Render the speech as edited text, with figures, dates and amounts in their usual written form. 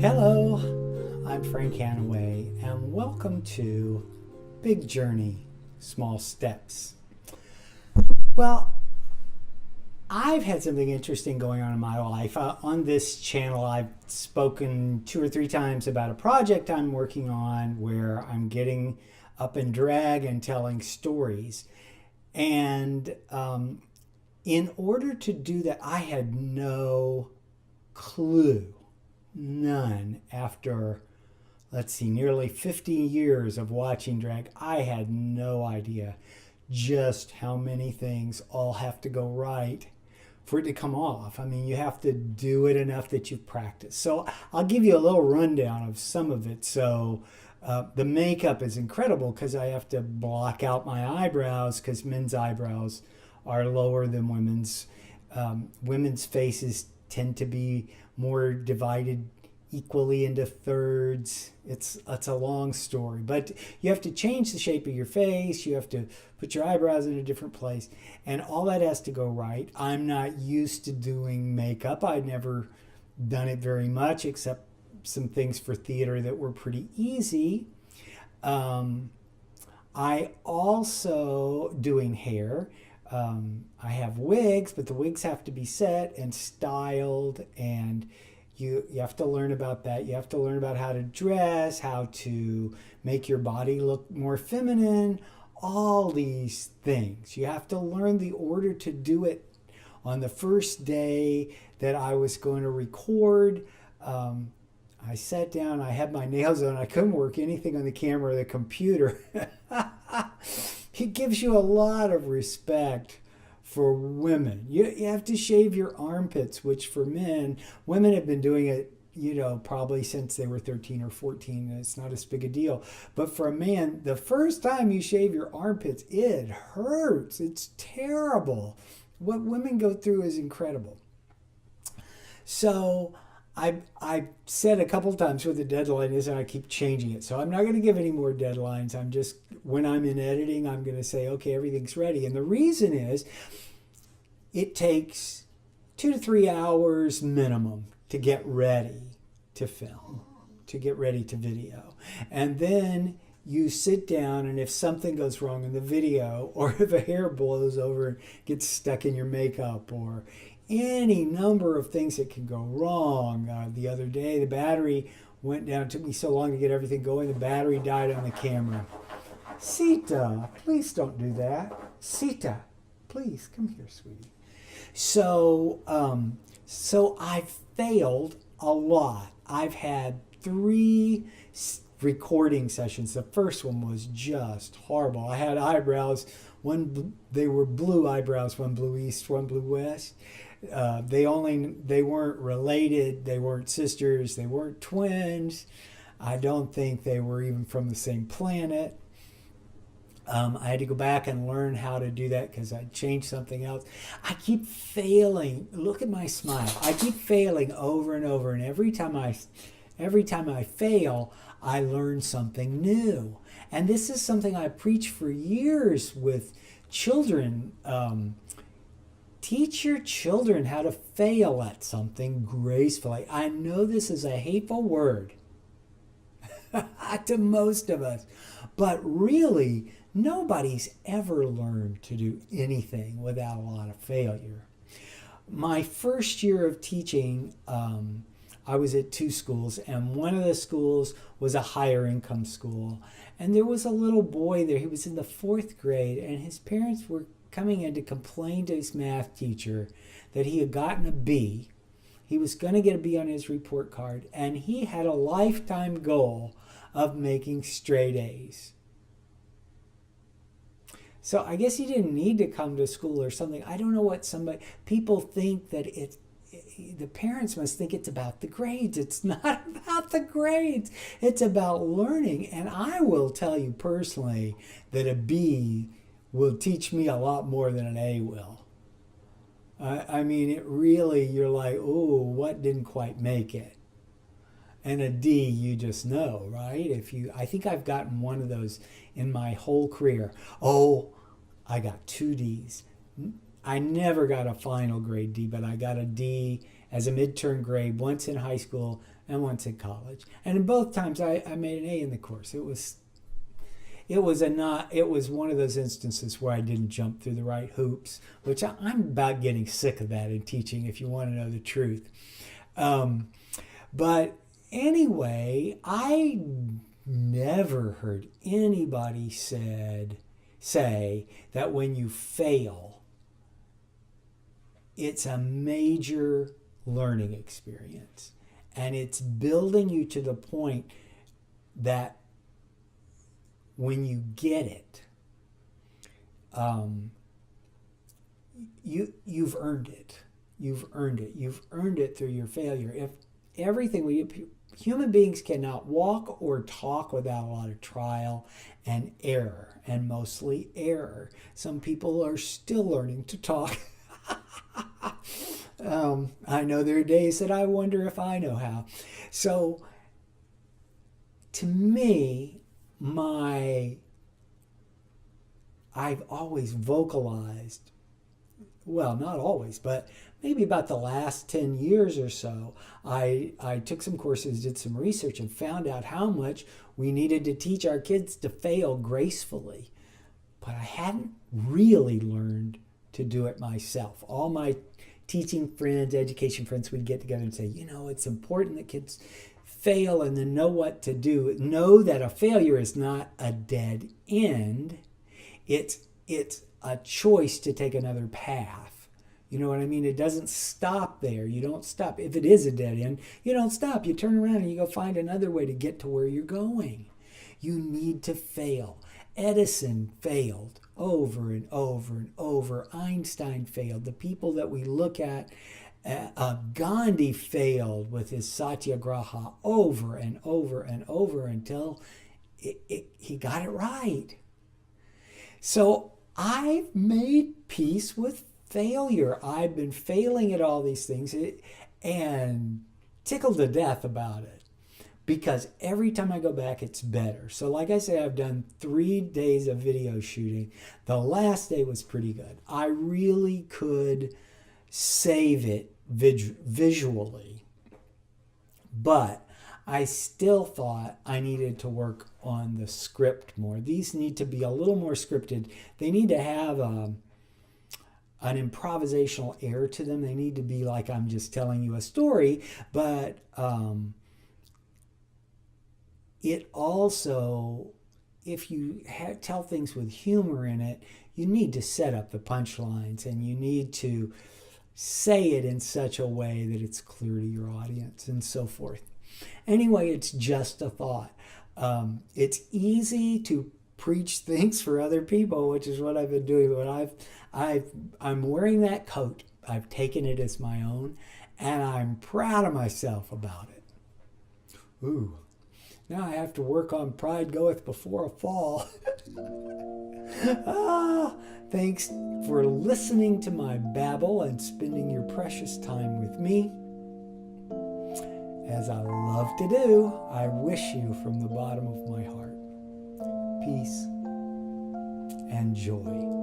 Hello, I'm Frank Hanaway, and welcome to Big Journey, Small Steps. Well, I've had something interesting going on in my life. On this channel, I've spoken 2 or 3 times about a project I'm working on where I'm getting up in drag and telling stories. And in order to do that, I had no clue, none, after, let's see, nearly 50 years of watching drag. I had no idea just how many things all have to go right for it to come off. I mean, you have to do it enough that you've practiced. So I'll give you a little rundown of some of it. So the makeup is incredible because I have to block out my eyebrows because men's eyebrows are lower than women's. Women's faces tend to be more divided equally into thirds. It's a long story, but you have to change the shape of your face. You have to put your eyebrows in a different place, and all that has to go right. I'm not used to doing makeup. I'd never done it very much, except some things for theater that were pretty easy. I also doing hair. I have wigs, but the wigs have to be set and styled, and you have to learn about that. You have to learn about how to dress, how to make your body look more feminine, all these things. You have to learn the order to do it. On the first day that I was going to record, I sat down, I had my nails on, I couldn't work anything on the camera or the computer. It gives you a lot of respect for women. You have to shave your armpits, which for men, women have been doing it, probably since they were 13 or 14. And it's not as big a deal. But for a man, the first time you shave your armpits, it hurts. It's terrible. What women go through is incredible. So I said a couple of times what the deadline is, and I keep changing it. So I'm not going to give any more deadlines. I'm just, when I'm in editing, I'm going to say, okay, everything's ready. And the reason is it takes 2 to 3 hours minimum to get ready to film, to get ready to video. And then you sit down, and if something goes wrong in the video, or if a hair blows over and gets stuck in your makeup, or any number of things that can go wrong. The other day, the battery went down. It took me so long to get everything going. The battery died on the camera. Sita, please don't do that. Sita, please come here, sweetie. So I've failed a lot. I've had 3 recording sessions. The first one was just horrible. I had eyebrows. They were blue eyebrows. One blue east, one blue west. They weren't related. They weren't sisters. They weren't twins. I don't think they were even from the same planet. I had to go back and learn how to do that because I changed something else. I keep failing. Look at my smile. I keep failing over and over, and every time I fail, I learn something new. And this is something I preach for years with children. Teach your children how to fail at something gracefully. I know this is a hateful word to most of us, but really, nobody's ever learned to do anything without a lot of failure. My first year of teaching, I was at 2 schools, and one of the schools was a higher income school. And there was a little boy there. He was in the 4th grade, and his parents were coming in to complain to his math teacher that he had gotten a B. He was going to get a B on his report card, and he had a lifetime goal of making straight A's. So I guess he didn't need to come to school or something. I don't know what people think that the parents must think it's about the grades. It's not about the grades. It's about learning. And I will tell you personally that a B will teach me a lot more than an A will. I mean, it really, you're like, oh, what didn't quite make it? And a D, you just know, right? I think I've gotten one of those in my whole career. Oh, I got 2 Ds. I never got a final grade D, but I got a D as a midterm grade, once in high school and once in college. And in both times I made an A in the course. It was one of those instances where I didn't jump through the right hoops, which I'm about getting sick of that in teaching, if you want to know the truth. But anyway, I never heard anybody say that when you fail, it's a major learning experience. And it's building you to the point that when you get it, you've earned it. You've earned it. You've earned it through your failure. If human beings cannot walk or talk without a lot of trial and error, and mostly error. Some people are still learning to talk. I know there are days that I wonder if I know how. So, to me, I've always vocalized, well, not always, but maybe about the last 10 years or so, I took some courses, did some research, and found out how much we needed to teach our kids to fail gracefully. But I hadn't really learned to do it myself. All my teaching friends, education friends, would get together and say, it's important that kids fail and then know what to do. Know that a failure is not a dead end. It's a choice to take another path. You know what I mean? It doesn't stop there. You don't stop. If it is a dead end, you don't stop. You turn around and you go find another way to get to where you're going. You need to fail. Edison failed over and over and over. Einstein failed. The people that we look at, Gandhi failed with his satyagraha over and over and over until he got it right. So I've made peace with failure. I've been failing at all these things and tickled to death about it. Because every time I go back, it's better. So like I say, I've done 3 days of video shooting. The last day was pretty good. I really could save it visually. But I still thought I needed to work on the script more. These need to be a little more scripted. They need to have an improvisational air to them. They need to be like I'm just telling you a story, but it also, if you tell things with humor in it, you need to set up the punchlines and you need to say it in such a way that it's clear to your audience and so forth. Anyway, it's just a thought. It's easy to preach things for other people, which is what I've been doing. But I'm wearing that coat. I've taken it as my own, and I'm proud of myself about it. Ooh. Now I have to work on pride goeth before a fall. Thanks for listening to my babble and spending your precious time with me. As I love to do, I wish you from the bottom of my heart peace and joy.